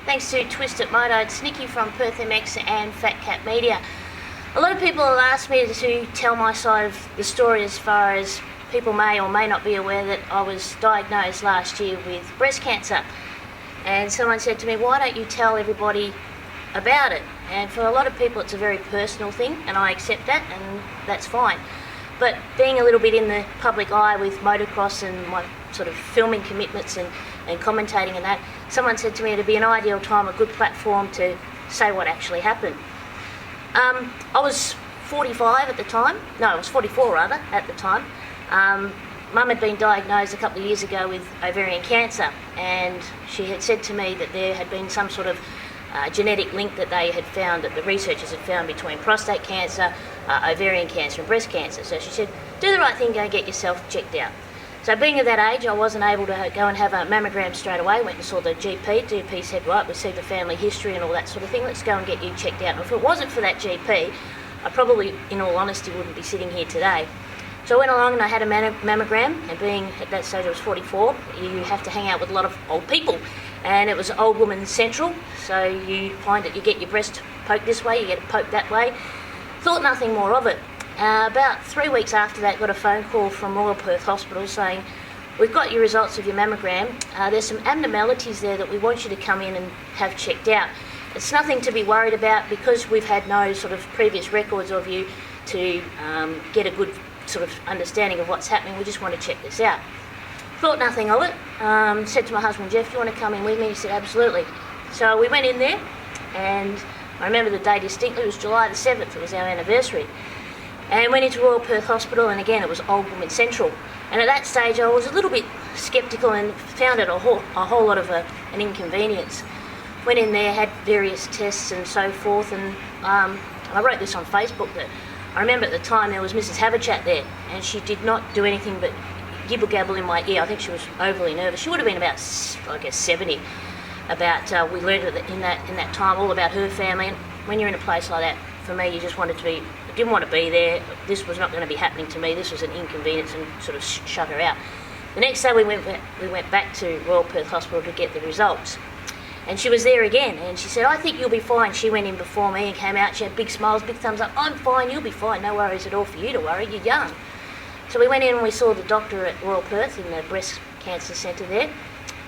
Thanks to Twisted Moto, it's Nicki from Perth MX and Fat Cat Media. A lot of people have asked me to tell my side of the story as far as people may or may not be aware that I was diagnosed last year with breast cancer. And someone said to me, why don't you tell everybody about it? And for a lot of people it's a very personal thing, and I accept that, and that's fine. But being a little bit in the public eye with motocross and my sort of filming commitments and commentating and that, someone said to me it'd be an ideal time, a good platform to say what actually happened. I was 45 at the time, no, I was 44 rather, at the time. Mum had been diagnosed a couple of years ago with ovarian cancer, and she had said to me that there had been some sort of genetic link that they had found, that the researchers had found between prostate cancer, ovarian cancer and breast cancer. So she said, do the right thing, go and get yourself checked out. So being of that age, I wasn't able to go and have a mammogram straight away. Went and saw the GP. GP said, right, we see the family history and all that sort of thing. Let's go and get you checked out. And if it wasn't for that GP, I probably, in all honesty, wouldn't be sitting here today. So I went along and I had a mammogram, and being at that stage I was 44, you have to hang out with a lot of old people. And it was old woman central, so you find that you get your breast poked this way, you get it poked that way. Thought nothing more of it. About 3 weeks after that, got a phone call from Royal Perth Hospital saying, we've got your results of your mammogram. There's some abnormalities there that we want you to come in and have checked out. It's nothing to be worried about because we've had no sort of previous records of you to get a good sort of understanding of what's happening. We just want to check this out. Thought nothing of it. Said to my husband, Jeff, do you want to come in with me? He said, absolutely. So we went in there, and I remember the day distinctly. It was July the 7th. It was our anniversary. And went into Royal Perth Hospital, and again it was Old Woman Central. And at that stage I was a little bit sceptical and found it a whole lot of an inconvenience. Went in there, had various tests and so forth, and I wrote this on Facebook that I remember at the time there was Mrs. Haverchat there, and she did not do anything but gibble gabble in my ear. I think she was overly nervous. She would have been about, I guess, 70. We learned in that time all about her family, and when you're in a place like that, for me, you just wanted to be. I didn't want to be there. This was not going to be happening to me. This was an inconvenience, and sort of shut her out. The next day we went back to Royal Perth Hospital to get the results, and she was there again, and she said, I think you'll be fine. She went in before me and came out. She had big smiles, big thumbs up. I'm fine, you'll be fine. No worries at all for you to worry. You're young. So we went in and we saw the doctor at Royal Perth in the breast cancer centre there,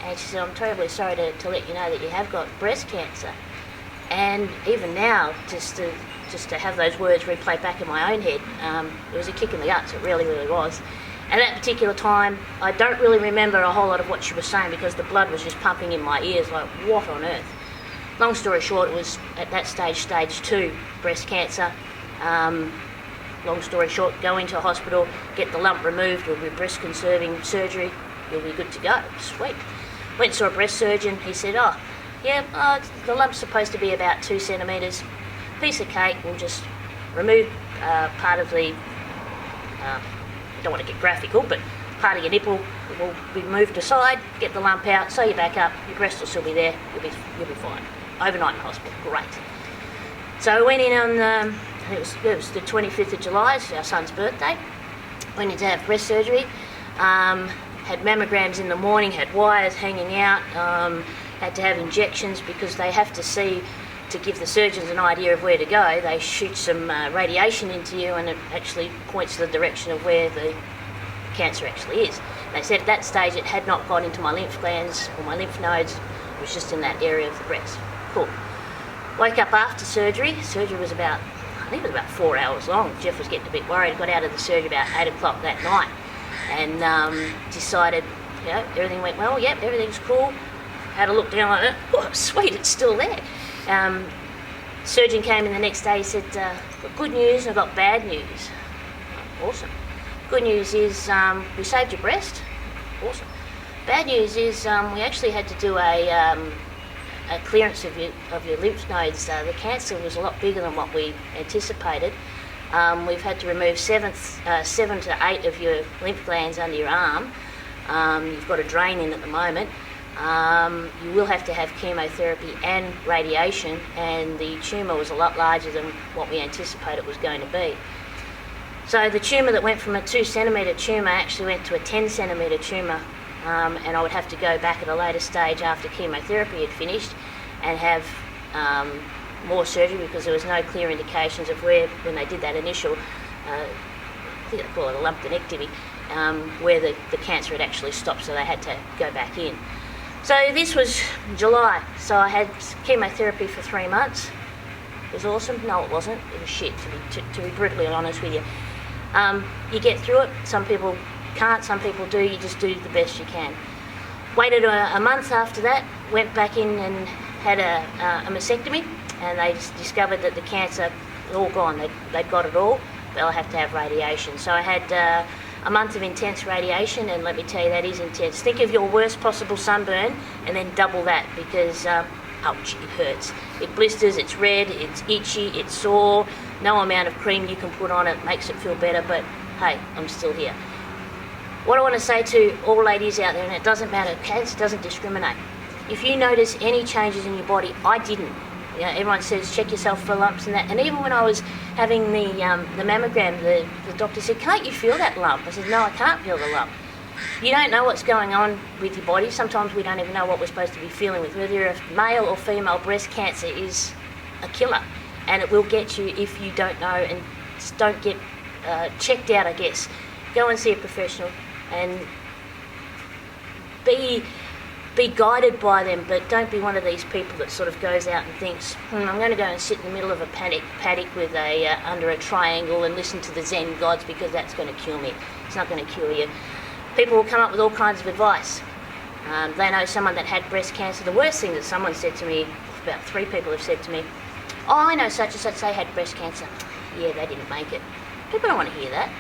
and she said, I'm terribly sorry to let you know that you have got breast cancer. And even now, just to have those words replay back in my own head, it was a kick in the guts. It really, really was. At that particular time, I don't really remember a whole lot of what she was saying because the blood was just pumping in my ears like, what on earth? Long story short, it was at that stage 2 breast cancer. Long story short, go into a hospital, get the lump removed, it'll be breast conserving surgery, you'll be good to go. Sweet. Went and saw a breast surgeon. He said, the lump's supposed to be about 2 centimetres. Piece of cake, we'll just remove part of the, I don't want to get graphical, but part of your nipple will be moved aside, get the lump out, sew you back up, your breast will still be there, you'll be fine. Overnight in hospital, great. So I went in on, it was the 25th of July, it's our son's birthday. Went in to have breast surgery, had mammograms in the morning, had wires hanging out, had to have injections because they have to see, to give the surgeons an idea of where to go, they shoot some radiation into you and it actually points to the direction of where the cancer actually is. They said at that stage it had not got into my lymph glands or my lymph nodes, it was just in that area of the breast. Cool. Woke up after surgery. Surgery was about, I think it was about 4 hours long. Jeff was getting a bit worried. Got out of the surgery about 8 o'clock that night and decided, everything went well, yep, everything's cool. Had a look down like that, oh sweet, it's still there. Surgeon came in the next day, he said, got good news and I've got bad news. Awesome. Good news is we saved your breast. Awesome. Bad news is we actually had to do a clearance of your lymph nodes. The cancer was a lot bigger than what we anticipated. We've had to remove 7 to 8 of your lymph glands under your arm. You've got a drain in at the moment. You will have to have chemotherapy and radiation, and the tumour was a lot larger than what we anticipated it was going to be. So the tumour that went from a 2 centimetre tumour actually went to a 10 centimetre tumour, and I would have to go back at a later stage after chemotherapy had finished and have more surgery because there was no clear indications of where, when they did that initial, I think they call it a lumpectomy, where the cancer had actually stopped, so they had to go back in. So this was July, so I had chemotherapy for 3 months. It was awesome. No, it wasn't. It was shit, to be brutally honest with you. You get through it. Some people can't, some people do. You just do the best you can. Waited a month after that, went back in and had a mastectomy, and they discovered that the cancer was all gone. They'd got it all. They'll have to have radiation. So I had a month of intense radiation, and let me tell you, that is intense. Think of your worst possible sunburn and then double that, because ouch, it hurts. It blisters, it's red, it's itchy, it's sore. No amount of cream you can put on it makes it feel better, but hey, I'm still here. What I want to say to all ladies out there, and it doesn't matter, cancer doesn't discriminate. If you notice any changes in your body, I didn't. You know, everyone says check yourself for lumps and that, and even when I was having the mammogram, the doctor said, can't you feel that lump? I said, no, I can't feel the lump. You don't know what's going on with your body. Sometimes we don't even know what we're supposed to be feeling with. Whether you're a male or female, breast cancer is a killer, and it will get you if you don't know and don't get checked out, I guess. Go and see a professional and be guided by them, but don't be one of these people that sort of goes out and thinks, I'm going to go and sit in the middle of a paddock with under a triangle and listen to the Zen gods because that's going to kill me. It's not going to cure you. People will come up with all kinds of advice. They know someone that had breast cancer. The worst thing that someone said to me, about 3 people have said to me, oh, I know such and such, they had breast cancer. Yeah, they didn't make it. People don't want to hear that.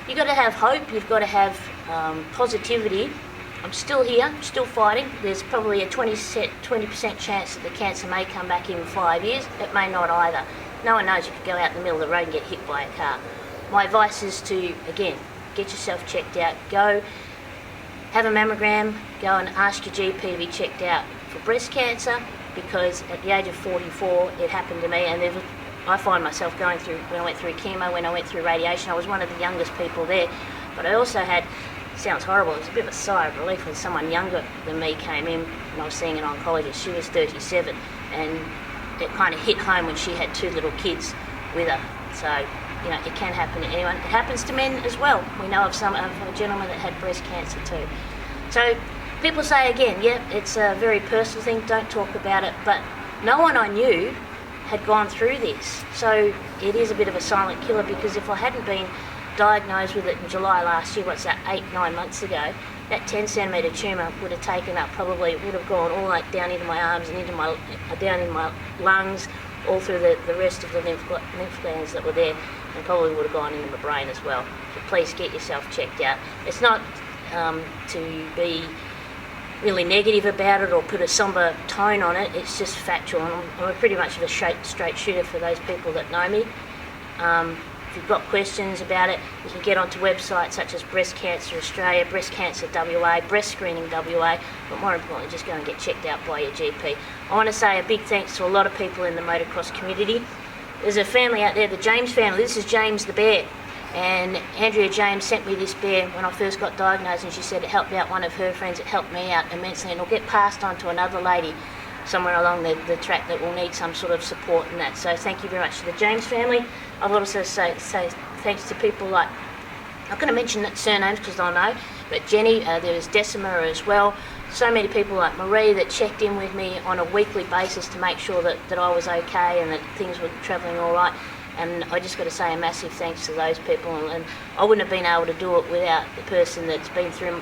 You've got to have hope, you've got to have positivity. I'm still here, I'm still fighting. There's probably a 20% chance that the cancer may come back in 5 years. It may not either. No one knows. You could go out in the middle of the road and get hit by a car. My advice is to, again, get yourself checked out. Go have a mammogram, go and ask your GP to be checked out for breast cancer, because at the age of 44 it happened to me, and I find myself going through, when I went through chemo, when I went through radiation, I was one of the youngest people there, but I also had, sounds horrible, it was a bit of a sigh of relief when someone younger than me came in and I was seeing an oncologist. She was 37, and it kind of hit home when she had 2 little kids with her. So, you know, it can happen to anyone. It happens to men as well. We know of a gentleman that had breast cancer too. So people say again, yeah, it's a very personal thing, don't talk about it, but no one I knew had gone through this. So it is a bit of a silent killer, because if I hadn't been diagnosed with it in July last year, what's that, 8-9 months ago, that 10 centimetre tumour would have taken up, probably it would have gone all like down into my arms and down in my lungs, all through the rest of the lymph glands that were there, and probably would have gone into my brain as well. So please get yourself checked out. It's not to be really negative about it or put a sombre tone on it, it's just factual, and I'm pretty much of a straight shooter for those people that know me. If you've got questions about it, you can get onto websites such as Breast Cancer Australia, Breast Cancer WA, Breast Screening WA, but more importantly, just go and get checked out by your GP. I want to say a big thanks to a lot of people in the motocross community. There's a family out there, the James family. This is James the bear, and Andrea James sent me this bear when I first got diagnosed, and she said it helped out one of her friends. It helped me out immensely, and it'll get passed on to another lady somewhere along the track that will need some sort of support in that. So thank you very much to the James family. I've also say thanks to people like, I'm not going to mention surnames because they'll know, but Jenny, there was Decima as well. So many people like Marie that checked in with me on a weekly basis to make sure that I was okay and that things were travelling all right. And I just got to say a massive thanks to those people, and I wouldn't have been able to do it without the person that's been through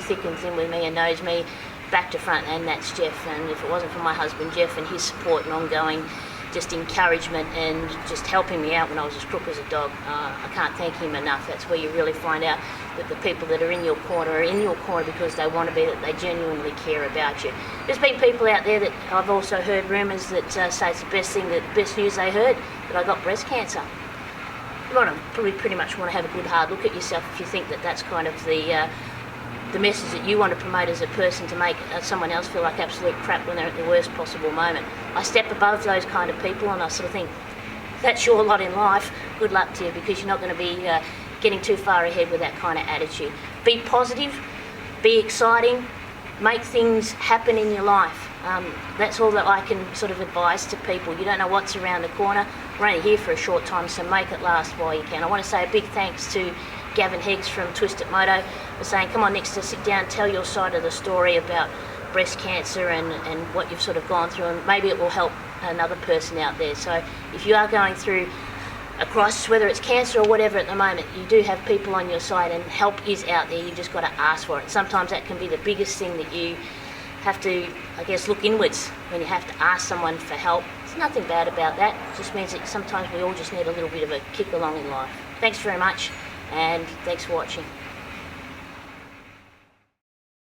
thick and thin with me and knows me back to front, and that's Jeff. And if it wasn't for my husband Jeff and his support and ongoing just encouragement and just helping me out when I was as crook as a dog, I can't thank him enough. That's where you really find out that the people that are in your corner are in your corner because they want to be, that they genuinely care about you. There's been people out there that I've also heard rumours that say it's the best news they heard, that I got breast cancer. You want to pretty much want to have a good hard look at yourself if you think that that's kind of the message that you want to promote as a person, to make someone else feel like absolute crap when they're at the worst possible moment. I step above those kind of people, and I sort of think, that's your lot in life, good luck to you, because you're not going to be getting too far ahead with that kind of attitude. Be positive, be exciting, make things happen in your life. That's all that I can sort of advise to people. You don't know what's around the corner. We're only here for a short time, so make it last while you can. I want to say a big thanks to Gavin Higgs from Twisted Moto for saying, come on Nick, to sit down, tell your side of the story about breast cancer and what you've sort of gone through, and maybe it will help another person out there. So if you are going through a crisis, whether it's cancer or whatever at the moment, you do have people on your side and help is out there. You just got to ask for it. Sometimes that can be the biggest thing that you have to, I guess, look inwards when you have to ask someone for help. There's nothing bad about that. It just means that sometimes we all just need a little bit of a kick along in life. Thanks very much, and thanks for watching.